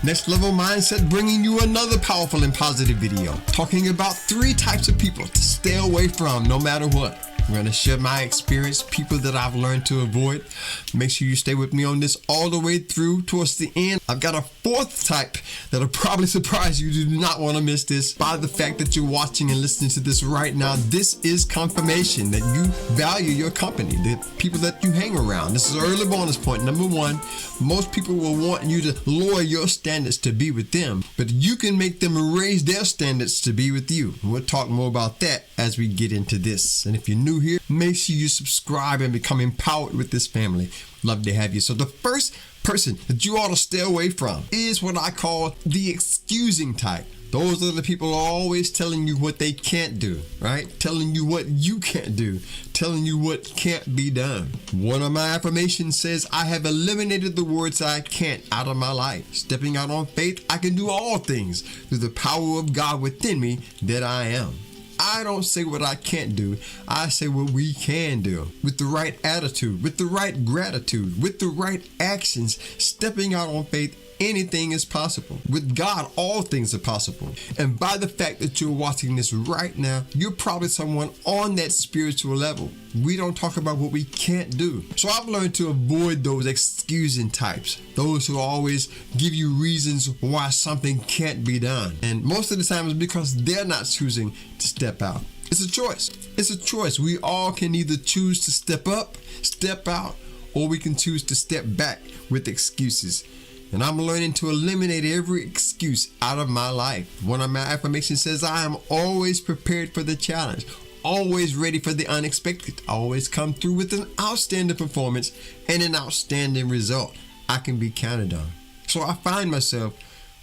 Next Level Mindset bringing you another powerful and positive video talking about 3 types of people to stay away from no matter what. I'm going to share my experience, people that I've learned to avoid. Make sure you stay with me on this all the way through towards the end. I've got a 4th type that'll probably surprise you. You do not want to miss this. By the fact that you're watching and listening to this right now, this is confirmation that you value your company, the people that you hang around. This is an early bonus point. Number 1, most people will want you to lower your standards to be with them, but you can make them raise their standards to be with you. We'll talk more about that as we get into this. And if you're new here, make sure you subscribe and become empowered with this family. Love to have you. So the first person that you ought to stay away from is what I call the excusing type. Those are the people always telling you what they can't do, right? Telling you what you can't do, telling you what can't be done. One of my affirmations says, I have eliminated the words I can't out of my life. Stepping out on faith, I can do all things through the power of God within me that I am. I don't say what I can't do. I say what we can do with the right attitude, with the right gratitude, with the right actions. Stepping out on faith, anything is possible. With God, all things are possible. And by the fact that you're watching this right now, you're probably someone on that spiritual level. We don't talk about what we can't do. So I've learned to avoid those excusing types, those who always give you reasons why something can't be done. And most of the time it's because they're not choosing to step out. It's a choice. It's a choice. We all can either choose to step up, step out, or we can choose to step back with excuses. And I'm learning to eliminate every excuse out of my life. One of my affirmations says, I am always prepared for the challenge, always ready for the unexpected, always come through with an outstanding performance and an outstanding result. I can be counted on. So I find myself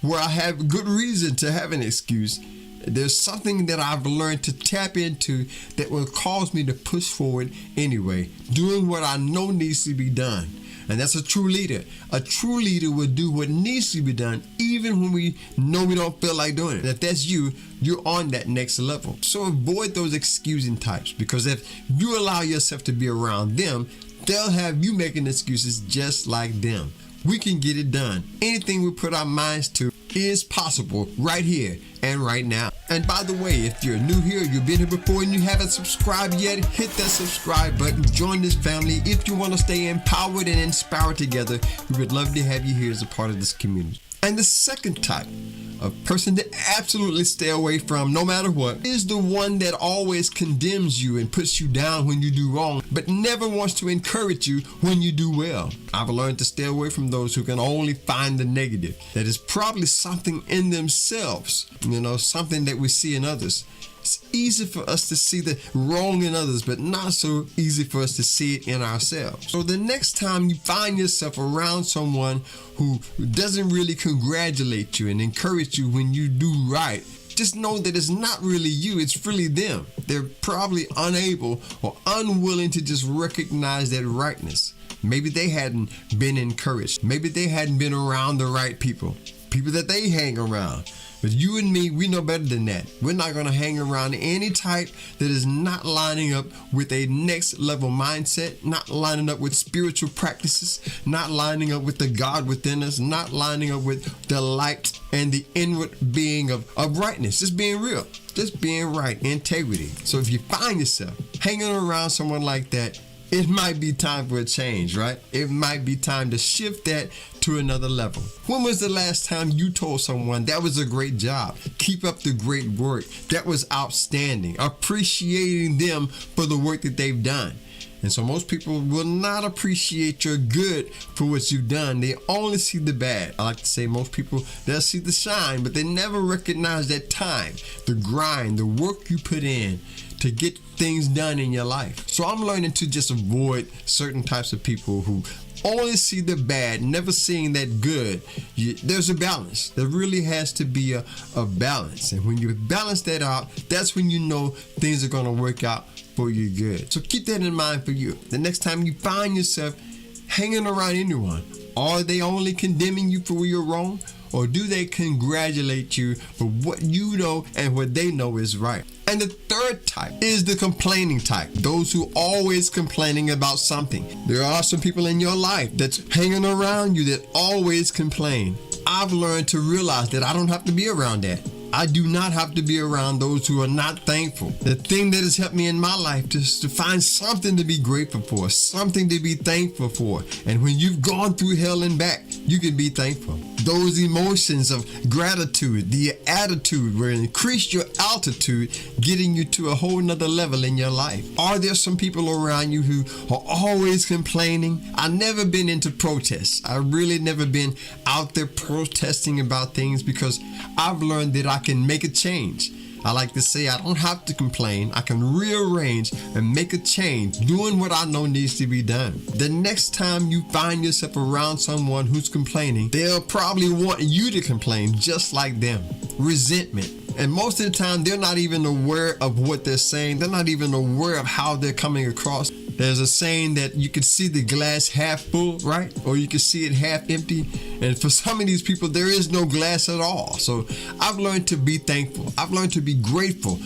where I have good reason to have an excuse. There's something that I've learned to tap into that will cause me to push forward anyway, doing what I know needs to be done. And that's a true leader. A true leader will do what needs to be done even when we know we don't feel like doing it. And if that's you, you're on that next level. So avoid those excusing types, because if you allow yourself to be around them, they'll have you making excuses just like them. We can get it done. Anything we put our minds to is possible right here and right now. And by the way, if you're new here, you've been here before and you haven't subscribed yet, hit that subscribe button. Join this family. If you want to stay empowered and inspired together, we would love to have you here as a part of this community. And the second type of person to absolutely stay away from no matter what is the one that always condemns you and puts you down when you do wrong, but never wants to encourage you when you do well. I've learned to stay away from those who can only find the negative. That is probably something in themselves, something that we see in others. It's easy for us to see the wrong in others, but not so easy for us to see it in ourselves. So the next time you find yourself around someone who doesn't really congratulate you and encourage you when you do right, just know that it's not really you, it's really them. They're probably unable or unwilling to just recognize that rightness. Maybe they hadn't been encouraged. Maybe they hadn't been around the right people that they hang around. But you and me, we know better than that. We're not going to hang around any type that is not lining up with a next level mindset, not lining up with spiritual practices, not lining up with the God within us, not lining up with the light and the inward being of rightness. Just being real, just being right, integrity. So if you find yourself hanging around someone like that, it might be time for a change, right? It might be time to shift that to another level. When was the last time you told someone that was a great job? Keep up the great work. That was outstanding. Appreciating them for the work that they've done. And so most people will not appreciate your good for what you've done. They only see the bad. I like to say most people, they'll see the shine, but they never recognize that time, the grind, the work you put in to get things done in your life. So I'm learning to just avoid certain types of people who only see the bad, never seeing that good. There's a balance. There really has to be a balance. And when you balance that out, that's when you know things are going to work out for you good. So keep that in mind for you. The next time you find yourself hanging around anyone, are they only condemning you for where you're wrong? Or do they congratulate you for what you know and what they know is right? And the third type is the complaining type. Those who always complaining about something. There are some people in your life that's hanging around you that always complain. I've learned to realize that I don't have to be around that. I do not have to be around those who are not thankful. The thing that has helped me in my life is to find something to be grateful for, something to be thankful for. And when you've gone through hell and back, you can be thankful. Those emotions of gratitude, the attitude will increase your altitude, getting you to a whole nother level in your life. Are there some people around you who are always complaining? I've never been into protests. I've really never been out there protesting about things because I've learned that I can make a change. I like to say I don't have to complain. I can rearrange and make a change doing what I know needs to be done. The next time you find yourself around someone who's complaining, they'll probably want you to complain just like them. Resentment. And most of the time, they're not even aware of what they're saying. They're not even aware of how they're coming across. There's a saying that you can see the glass half full, right? Or you can see it half empty. And for some of these people, there is no glass at all. So I've learned to be thankful. I've learned to be grateful,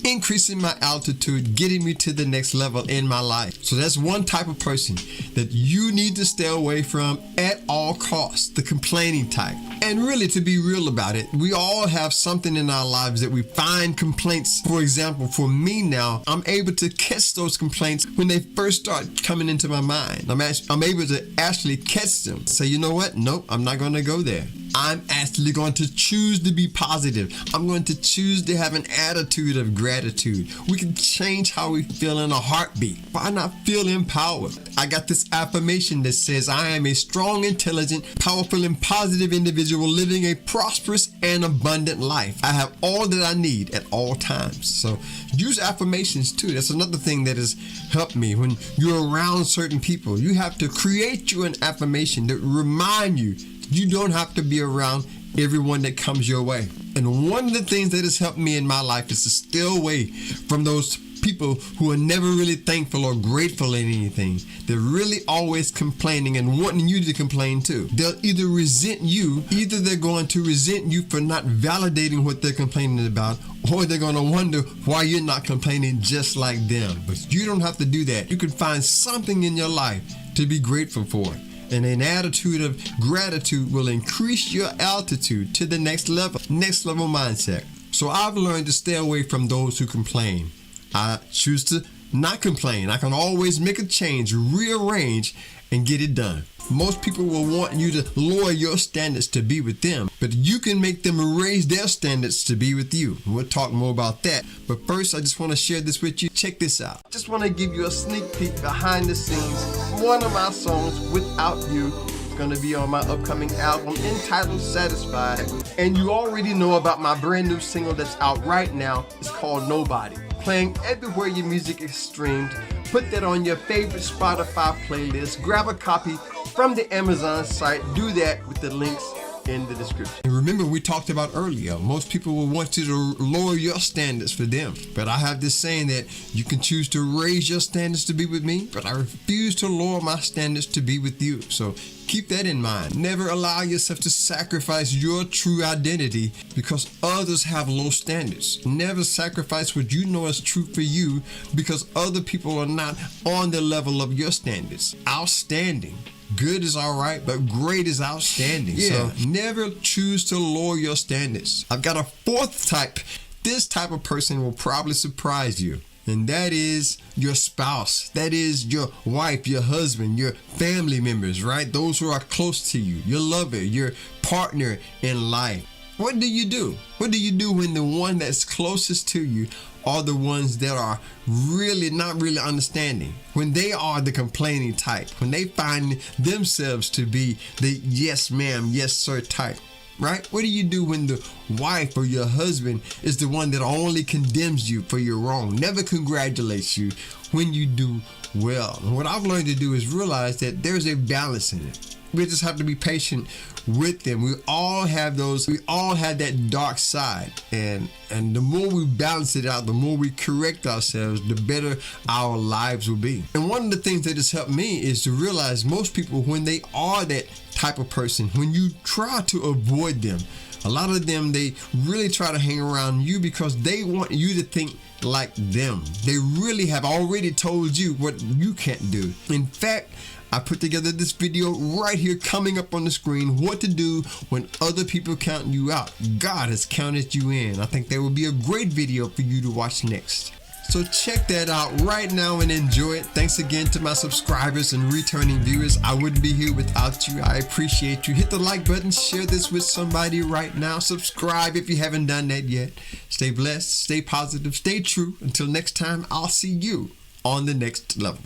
increasing my altitude, getting me to the next level in my life. So that's one type of person that you need to stay away from at all costs, the complaining type. And really, to be real about it, we all have something in our lives that we find complaints. For example, for me now, I'm able to catch those complaints when they first start coming into my mind. I'm able to actually catch them. Say, you know what? Nope, I'm not going to go there. I'm actually going to choose to be positive. I'm going to choose to have an attitude of gratitude. We can change how we feel in a heartbeat. Why not feel empowered? I got this affirmation that says I am a strong, intelligent, powerful, and positive individual living a prosperous and abundant life. I have all that I need at all times. So use affirmations too. That's another thing that has helped me. When you're around certain people, you have to create you an affirmation that remind you you don't have to be around everyone that comes your way. And one of the things that has helped me in my life is to stay away from those people who are never really thankful or grateful in anything. They're really always complaining and wanting you to complain too. They'll either resent you, either they're going to resent you for not validating what they're complaining about, or they're going to wonder why you're not complaining just like them. But you don't have to do that. You can find something in your life to be grateful for. And an attitude of gratitude will increase your altitude to the next level mindset. So I've learned to stay away from those who complain. I choose to not complain. I can always make a change, rearrange, and get it done. Most people will want you to lower your standards to be with them, but you can make them raise their standards to be with you. We'll talk more about that. But first, I just want to share this with you. Check this out. I just want to give you a sneak peek behind the scenes. One of my songs, Without You, is going to be on my upcoming album entitled Satisfied. And you already know about my brand new single that's out right now. It's called Nobody. Playing everywhere your music is streamed. Put that on your favorite Spotify playlist. Grab a copy from the Amazon site. Do that with the links in the description. And remember, we talked about earlier, most people will want you to lower your standards for them. But I have this saying that you can choose to raise your standards to be with me, but I refuse to lower my standards to be with you. So keep that in mind. Never allow yourself to sacrifice your true identity because others have low standards. Never sacrifice what you know is true for you because other people are not on the level of your standards. Outstanding. Good is all right, but great is outstanding. Yeah. So never choose to lower your standards. I've got a fourth type. This type of person will probably surprise you. And that is your spouse. That is your wife, your husband, your family members, right? Those who are close to you, your lover, your partner in life. What do you do? What do you do when the one that's closest to you are the ones that are really not really understanding? When they are the complaining type, when they find themselves to be the yes ma'am, yes sir type. Right? What do you do when the wife or your husband is the one that only condemns you for your wrong, never congratulates you when you do well? And what I've learned to do is realize that there's a balance in it. We just have to be patient with them. We all have those. We all have that dark side, and the more we balance it out, the more we correct ourselves, the better our lives will be. And one of the things that has helped me is to realize most people, when they are that type of person, when you try to avoid them, a lot of them, they really try to hang around you because they want you to think like them. They really have already told you what you can't do. In fact, I put together this video right here coming up on the screen, what to do when other people count you out. God has counted you in. I think that would be a great video for you to watch next. So check that out right now and enjoy it. Thanks again to my subscribers and returning viewers. I wouldn't be here without you. I appreciate you. Hit the like button, share this with somebody right now. Subscribe if you haven't done that yet. Stay blessed, stay positive, stay true. Until next time, I'll see you on the next level.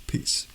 Peace.